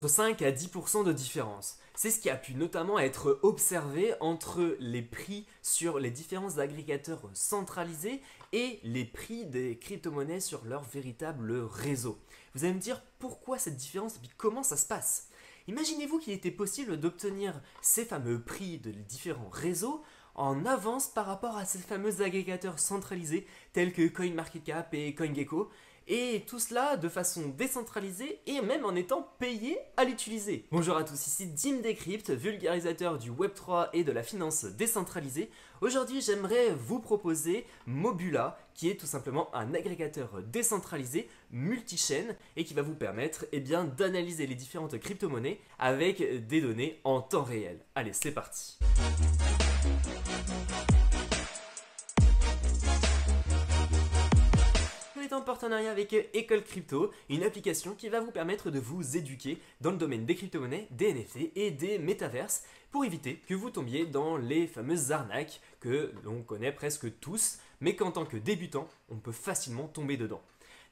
Entre 5 à 10% de différence. C'est ce qui a pu notamment être observé entre les prix sur les différents agrégateurs centralisés et les prix des crypto-monnaies sur leur véritable réseau. Vous allez me dire pourquoi cette différence et puis comment ça se passe. Imaginez-vous qu'il était possible d'obtenir ces fameux prix de différents réseaux en avance par rapport à ces fameux agrégateurs centralisés tels que CoinMarketCap et CoinGecko, et tout cela de façon décentralisée et même en étant payé à l'utiliser. Bonjour à tous, ici Dim Decrypt, vulgarisateur du Web3 et de la finance décentralisée. Aujourd'hui, j'aimerais vous proposer Mobula, qui est tout simplement un agrégateur décentralisé multi-chaîne et qui va vous permettre d'analyser les différentes crypto-monnaies avec des données en temps réel. Allez, c'est parti. En partenariat avec École Crypto, une application qui va vous permettre de vous éduquer dans le domaine des crypto-monnaies, des NFT et des métaverses pour éviter que vous tombiez dans les fameuses arnaques que l'on connaît presque tous, mais qu'en tant que débutant, on peut facilement tomber dedans.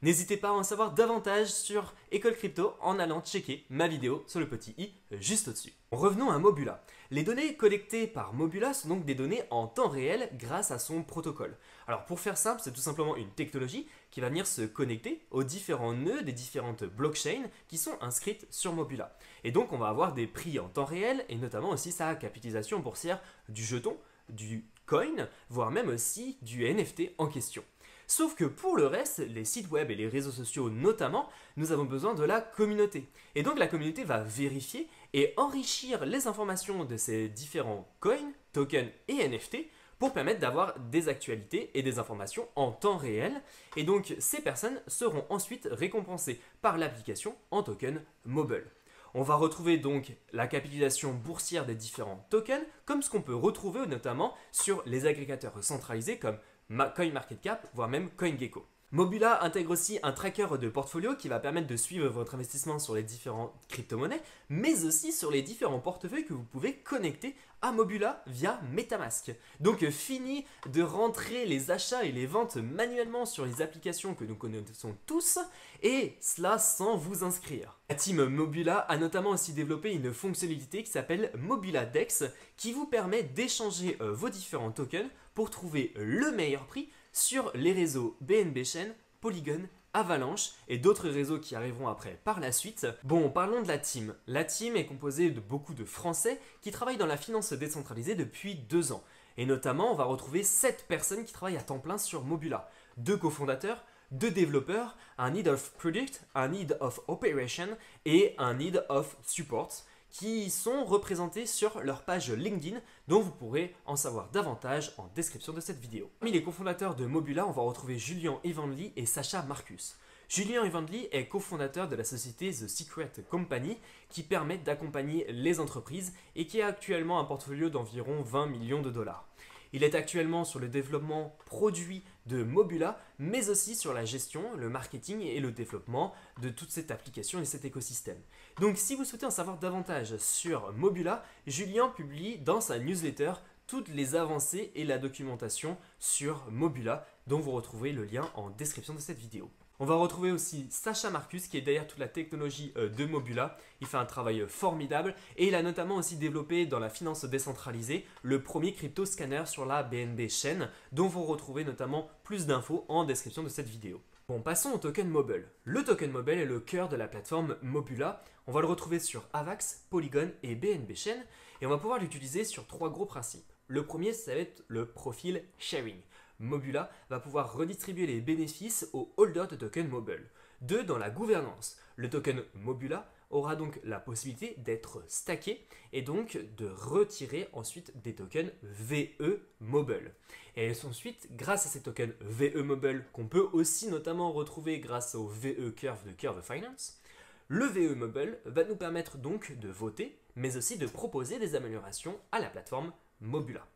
N'hésitez pas à en savoir davantage sur École Crypto en allant checker ma vidéo sur le petit i juste au-dessus. Revenons à Mobula. Les données collectées par Mobula sont donc des données en temps réel grâce à son protocole. Alors pour faire simple, c'est tout simplement une technologie qui va venir se connecter aux différents nœuds des différentes blockchains qui sont inscrites sur Mobula. Et donc on va avoir des prix en temps réel et notamment aussi sa capitalisation boursière du jeton, du coin, voire même aussi du NFT en question. Sauf que pour le reste, les sites web et les réseaux sociaux notamment, nous avons besoin de la communauté. Et donc la communauté va vérifier et enrichir les informations de ces différents coins, tokens et NFT pour permettre d'avoir des actualités et des informations en temps réel. Et donc ces personnes seront ensuite récompensées par l'application en token mobile. On va retrouver donc la capitalisation boursière des différents tokens, comme ce qu'on peut retrouver notamment sur les agrégateurs centralisés comme CoinMarketCap, voire même CoinGecko. Mobula intègre aussi un tracker de portfolio qui va permettre de suivre votre investissement sur les différentes crypto-monnaies, mais aussi sur les différents portefeuilles que vous pouvez connecter à Mobula via MetaMask. Donc fini de rentrer les achats et les ventes manuellement sur les applications que nous connaissons tous, et cela sans vous inscrire. La team Mobula a notamment aussi développé une fonctionnalité qui s'appelle Mobula Dex, qui vous permet d'échanger vos différents tokens pour trouver le meilleur prix sur les réseaux BNB Chain, Polygon, Avalanche et d'autres réseaux qui arriveront après par la suite. Bon, parlons de la team. La team est composée de beaucoup de Français qui travaillent dans la finance décentralisée depuis 2 ans. Et notamment, on va retrouver 7 personnes qui travaillent à temps plein sur Mobula. 2 cofondateurs, 2 développeurs, un Head of Product, un Head of Operation et un Head of Support, qui sont représentés sur leur page LinkedIn, dont vous pourrez en savoir davantage en description de cette vidéo. Parmi les cofondateurs de Mobula, on va retrouver Julian Evandli et Sacha Marcus. Julian Evandli est cofondateur de la société The Secret Company qui permet d'accompagner les entreprises et qui a actuellement un portfolio d'environ 20 millions de dollars. Il est actuellement sur le développement produit de Mobula, mais aussi sur la gestion, le marketing et le développement de toute cette application et cet écosystème. Donc si vous souhaitez en savoir davantage sur Mobula, Julien publie dans sa newsletter toutes les avancées et la documentation sur Mobula, dont vous retrouverez le lien en description de cette vidéo. On va retrouver aussi Sacha Marcus qui est derrière toute la technologie de Mobula. Il fait un travail formidable et il a notamment aussi développé dans la finance décentralisée le premier crypto scanner sur la BNB Chain, dont vous retrouvez notamment plus d'infos en description de cette vidéo. Bon, passons au token mobile. Le token mobile est le cœur de la plateforme Mobula. On va le retrouver sur Avax, Polygon et BNB Chain et on va pouvoir l'utiliser sur 3 gros principes. Le premier, ça va être le profil sharing. Mobula va pouvoir redistribuer les bénéfices aux holders de tokens mobile. 2. Dans la gouvernance, le token Mobula aura donc la possibilité d'être stacké et donc de retirer ensuite des tokens VE Mobile. Et ensuite, grâce à ces tokens VE Mobile qu'on peut aussi notamment retrouver grâce au VE Curve de Curve Finance, le VE Mobile va nous permettre donc de voter mais aussi de proposer des améliorations à la plateforme Mobula.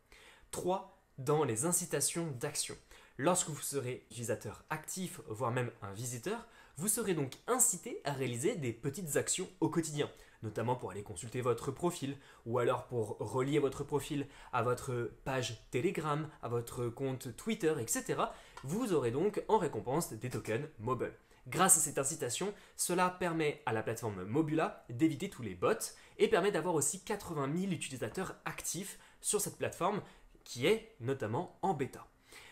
3. Dans les incitations d'action. Lorsque vous serez utilisateur actif, voire même un visiteur, vous serez donc incité à réaliser des petites actions au quotidien, notamment pour aller consulter votre profil, ou alors pour relier votre profil à votre page Telegram, à votre compte Twitter, etc. Vous aurez donc en récompense des tokens mobile. Grâce à cette incitation, cela permet à la plateforme Mobula d'éviter tous les bots et permet d'avoir aussi 80 000 utilisateurs actifs sur cette plateforme qui est notamment en bêta.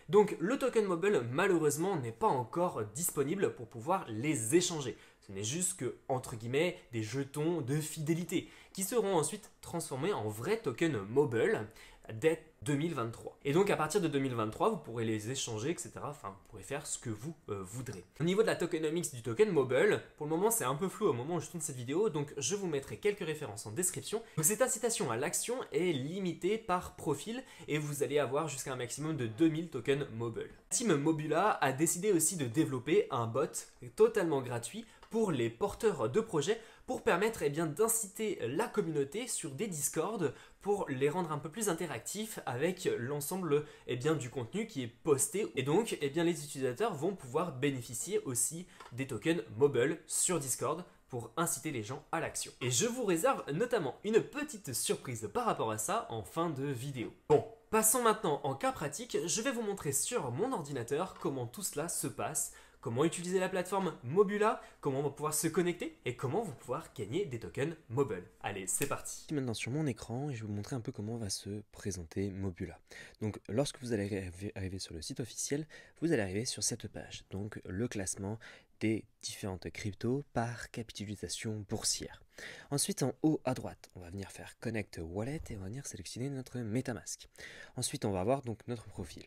Donc le token mobile malheureusement n'est pas encore disponible pour pouvoir les échanger. Ce n'est juste que, entre guillemets, des jetons de fidélité qui seront ensuite transformés en vrais tokens mobile dès 2023. Et donc à partir de 2023, vous pourrez les échanger, etc. Enfin, vous pourrez faire ce que vous voudrez. Au niveau de la tokenomics du token mobile, pour le moment c'est un peu flou au moment où je tourne cette vidéo, donc je vous mettrai quelques références en description. Donc, cette incitation à l'action est limitée par profil et vous allez avoir jusqu'à un maximum de 2000 tokens mobile. Team Mobula a décidé aussi de développer un bot totalement gratuit pour les porteurs de projets pour permettre d'inciter la communauté sur des Discord pour les rendre un peu plus interactifs avec l'ensemble du contenu qui est posté. Et donc les utilisateurs vont pouvoir bénéficier aussi des tokens mobile sur Discord pour inciter les gens à l'action. Et je vous réserve notamment une petite surprise par rapport à ça en fin de vidéo. Bon, passons maintenant en cas pratique. Je vais vous montrer sur mon ordinateur comment tout cela se passe, comment utiliser la plateforme Mobula, comment on va pouvoir se connecter et comment vous pouvoir gagner des tokens mobile. Allez, c'est parti. Maintenant sur mon écran, je vais vous montrer un peu comment va se présenter Mobula. Donc lorsque vous allez arriver sur le site officiel, vous allez arriver sur cette page, donc le classement des différentes cryptos par capitalisation boursière. Ensuite en haut à droite, on va venir faire Connect Wallet et on va venir sélectionner notre MetaMask. Ensuite on va avoir donc notre profil.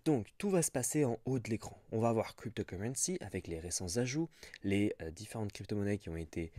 Donc tout va se passer en haut de l'écran. On va avoir Cryptocurrency avec les récents ajouts, les différentes crypto-monnaies qui ont été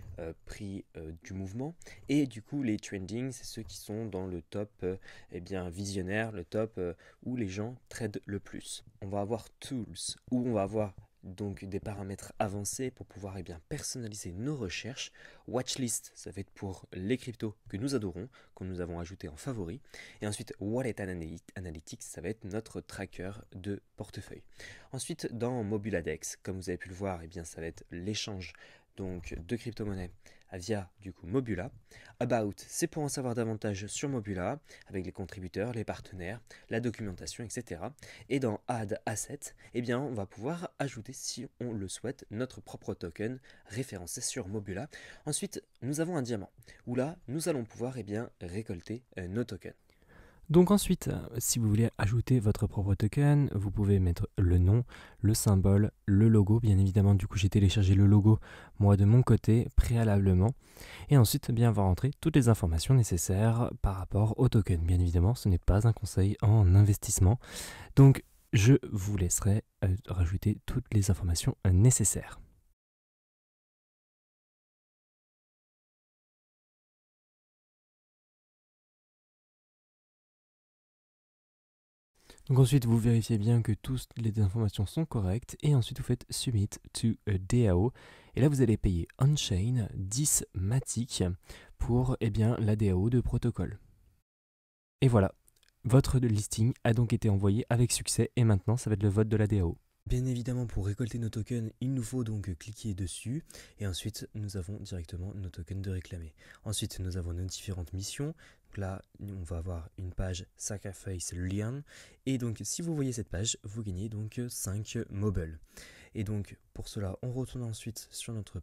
pris du mouvement et du coup les trending, c'est ceux qui sont dans le top visionnaire, le top où les gens tradent le plus. On va avoir Tools où on va avoir donc des paramètres avancés pour pouvoir personnaliser nos recherches. Watchlist, ça va être pour les cryptos que nous adorons, que nous avons ajouté en favori. Et ensuite Wallet Analytics, ça va être notre tracker de portefeuille. Ensuite dans Mobuladex, comme vous avez pu le voir, ça va être l'échange donc de crypto-monnaies via du coup Mobula. About, c'est pour en savoir davantage sur Mobula, avec les contributeurs, les partenaires, la documentation, etc. Et dans Add Asset, on va pouvoir ajouter, si on le souhaite, notre propre token référencé sur Mobula. Ensuite, nous avons un diamant, où là, nous allons pouvoir récolter nos tokens. Donc ensuite, si vous voulez ajouter votre propre token, vous pouvez mettre le nom, le symbole, le logo. Bien évidemment, du coup, j'ai téléchargé le logo, moi, de mon côté, préalablement. Et ensuite, on va rentrer toutes les informations nécessaires par rapport au token. Bien évidemment, ce n'est pas un conseil en investissement. Donc, je vous laisserai rajouter toutes les informations nécessaires. Donc ensuite, vous vérifiez bien que toutes les informations sont correctes et ensuite vous faites Submit to a DAO. Et là, vous allez payer on-chain 10 Matic pour la DAO de protocole. Et voilà, votre listing a donc été envoyé avec succès et maintenant, ça va être le vote de la DAO. Bien évidemment, pour récolter nos tokens, il nous faut donc cliquer dessus et ensuite nous avons directement nos tokens de réclamer. Ensuite, nous avons nos différentes missions. Donc là, on va avoir une page Sacrifice Lian et donc si vous voyez cette page, vous gagnez donc 5 mobiles. Et donc pour cela, on retourne ensuite sur notre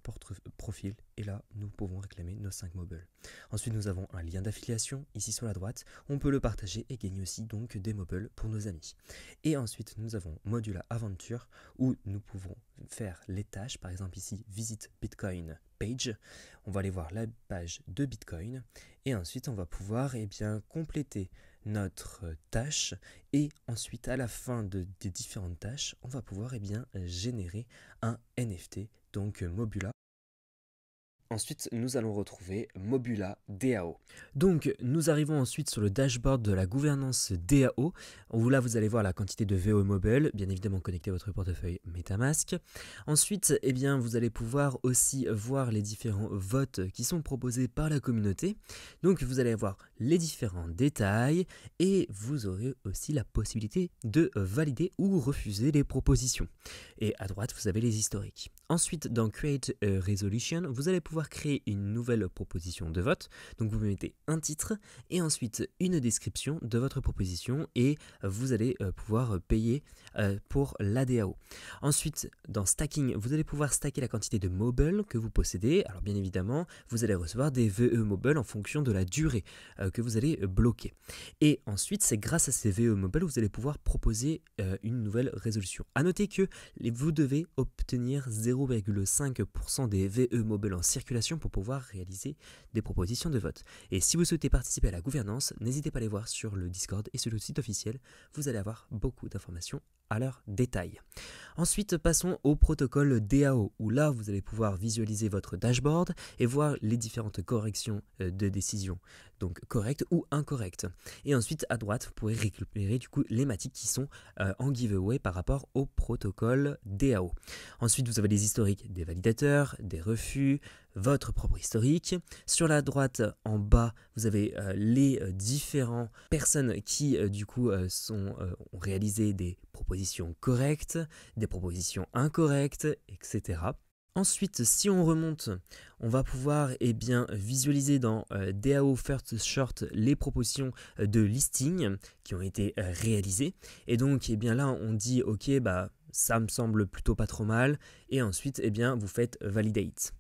profil et là, nous pouvons réclamer nos 5 mobiles. Ensuite, nous avons un lien d'affiliation ici sur la droite. On peut le partager et gagner aussi donc des mobiles pour nos amis. Et ensuite, nous avons Mobula Aventure où nous pouvons faire les tâches. Par exemple ici, Visit Bitcoin Page. On va aller voir la page de Bitcoin et ensuite on va pouvoir compléter notre tâche et ensuite à la fin des différentes tâches, on va pouvoir générer un NFT, donc Mobula. Ensuite, nous allons retrouver Mobula DAO. Donc, nous arrivons ensuite sur le dashboard de la gouvernance DAO, où là, vous allez voir la quantité de VO mobile, bien évidemment connecté à votre portefeuille MetaMask. Ensuite, vous allez pouvoir aussi voir les différents votes qui sont proposés par la communauté. Donc, vous allez avoir les différents détails et vous aurez aussi la possibilité de valider ou refuser les propositions. Et à droite, vous avez les historiques. Ensuite, dans Create a Resolution, vous allez pouvoir pouvoir créer une nouvelle proposition de vote. Donc vous mettez un titre et ensuite une description de votre proposition et vous allez pouvoir payer pour la DAO. Ensuite, dans Stacking, vous allez pouvoir stacker la quantité de Moble que vous possédez. Alors bien évidemment, vous allez recevoir des VE Moble en fonction de la durée que vous allez bloquer. Et ensuite, c'est grâce à ces VE Moble que vous allez pouvoir proposer une nouvelle résolution. A noter que vous devez obtenir 0,5% des VE Moble en circulation pour pouvoir réaliser des propositions de vote. Et si vous souhaitez participer à la gouvernance, n'hésitez pas à les voir sur le Discord et sur le site officiel. Vous allez avoir beaucoup d'informations à leur détail. Ensuite, passons au protocole DAO, où là, vous allez pouvoir visualiser votre dashboard et voir les différentes corrections de décision, donc correctes ou incorrectes. Et ensuite, à droite, vous pourrez récupérer du coup les matiques qui sont en giveaway par rapport au protocole DAO. Ensuite, vous avez les historiques des validateurs, des refus, votre propre historique. Sur la droite, en bas, vous avez les différentes personnes qui, ont réalisé des propositions correctes, des propositions incorrectes, etc. Ensuite, si on remonte, on va pouvoir visualiser dans DAO First Short les propositions de listing qui ont été réalisées. Et donc, là, on dit, ok, ça me semble plutôt pas trop mal. Et ensuite, vous faites Validate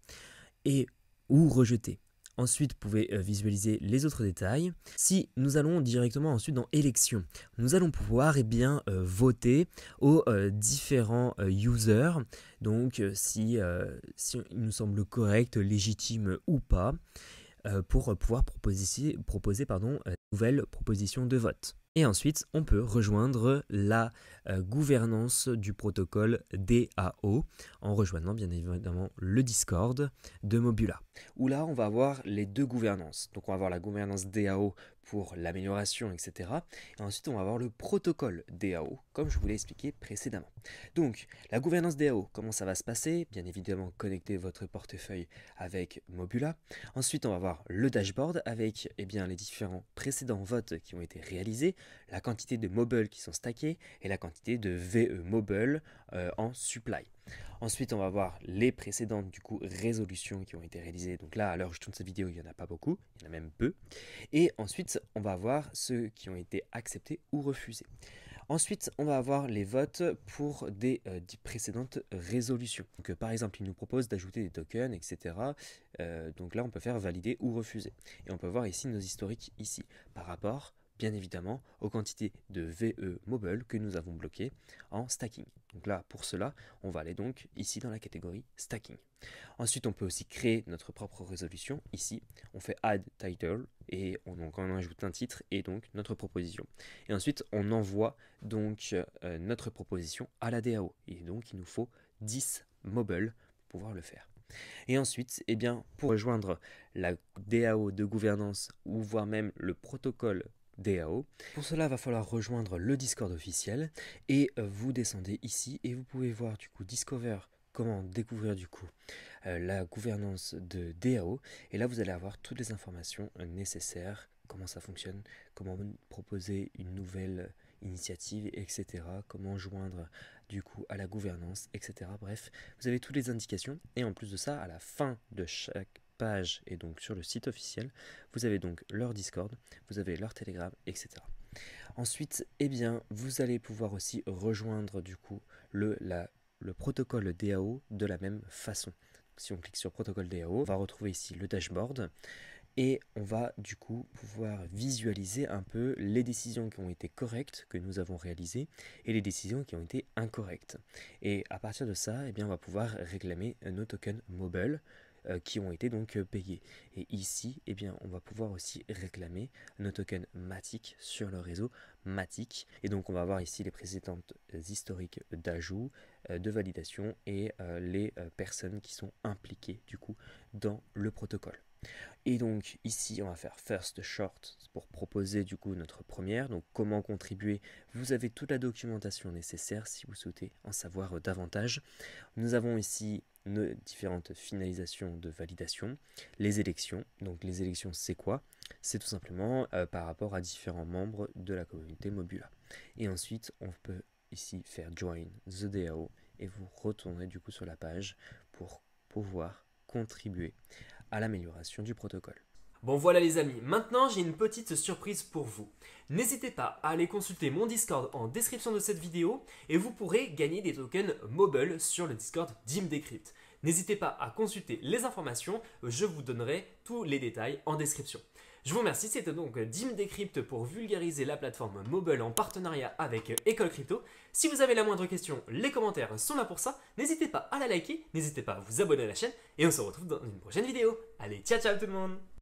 ou rejeter. Ensuite, vous pouvez visualiser les autres détails. Si nous allons directement ensuite dans élection, nous allons pouvoir voter aux différents users. Donc, si il nous semble correct, légitime ou pas, pour pouvoir proposer une nouvelle proposition de vote. Et ensuite, on peut rejoindre la gouvernance du protocole DAO en rejoignant bien évidemment le Discord de Mobula. Où là, on va avoir les deux gouvernances. Donc, on va avoir la gouvernance DAO pour l'amélioration, etc. Et ensuite, on va avoir le protocole DAO, comme je vous l'ai expliqué précédemment. Donc, la gouvernance DAO, comment ça va se passer? Bien évidemment, connecter votre portefeuille avec Mobula. Ensuite, on va avoir le dashboard avec les différents précédents votes qui ont été réalisés, la quantité de Moble qui sont stackés et la quantité de VE Moble en supply. Ensuite, on va voir les précédentes résolutions qui ont été réalisées. Donc là, à l'heure où je tourne cette vidéo, il n'y en a pas beaucoup, il y en a même peu. Et ensuite, on va voir ceux qui ont été acceptés ou refusés. Ensuite, on va avoir les votes pour des précédentes résolutions. Donc, par exemple, il nous propose d'ajouter des tokens, etc. Donc là, on peut faire valider ou refuser. Et on peut voir ici nos historiques ici, par rapport bien évidemment aux quantités de VE Moble que nous avons bloquées en stacking. Donc là, pour cela, on va aller donc ici dans la catégorie stacking. Ensuite, on peut aussi créer notre propre résolution. Ici, on fait add title et on ajoute un titre et donc notre proposition. Et ensuite, on envoie donc notre proposition à la DAO. Et donc, il nous faut 10 Moble pour pouvoir le faire. Et ensuite, pour rejoindre la DAO de gouvernance ou voire même le protocole DAO. Pour cela, il va falloir rejoindre le Discord officiel et vous descendez ici et vous pouvez voir Discover, comment découvrir la gouvernance de DAO. Et là, vous allez avoir toutes les informations nécessaires, comment ça fonctionne, comment proposer une nouvelle initiative, etc. Comment joindre à la gouvernance, etc. Bref, vous avez toutes les indications et en plus de ça, à la fin de chaque page et donc sur le site officiel, vous avez donc leur Discord, vous avez leur Telegram, etc. Ensuite, vous allez pouvoir aussi rejoindre le protocole DAO de la même façon. Si on clique sur protocole DAO, on va retrouver ici le dashboard et on va pouvoir visualiser un peu les décisions qui ont été correctes que nous avons réalisées et les décisions qui ont été incorrectes. Et à partir de ça, on va pouvoir réclamer nos tokens Moble qui ont été donc payés. Et ici, on va pouvoir aussi réclamer nos tokens Matic sur le réseau Matic. Et donc, on va voir ici les précédentes historiques d'ajout, de validation et les personnes qui sont impliquées dans le protocole. Et donc ici on va faire first short pour proposer notre première, donc comment contribuer. Vous avez toute la documentation nécessaire si vous souhaitez en savoir davantage. Nous avons ici nos différentes finalisations de validation, les élections. Donc les élections c'est quoi? C'est tout simplement par rapport à différents membres de la communauté Mobula. Et ensuite on peut ici faire join the DAO et vous retournez sur la page pour pouvoir contribuer à l'amélioration du protocole. Bon voilà les amis, maintenant j'ai une petite surprise pour vous. N'hésitez pas à aller consulter mon Discord en description de cette vidéo et vous pourrez gagner des tokens mobile sur le Discord d'ImDecrypt. N'hésitez pas à consulter les informations, je vous donnerai tous les détails en description. Je vous remercie, c'était donc d'ImDecrypt pour vulgariser la plateforme mobile en partenariat avec École Crypto. Si vous avez la moindre question, les commentaires sont là pour ça. N'hésitez pas à la liker, n'hésitez pas à vous abonner à la chaîne et on se retrouve dans une prochaine vidéo. Allez, ciao ciao tout le monde!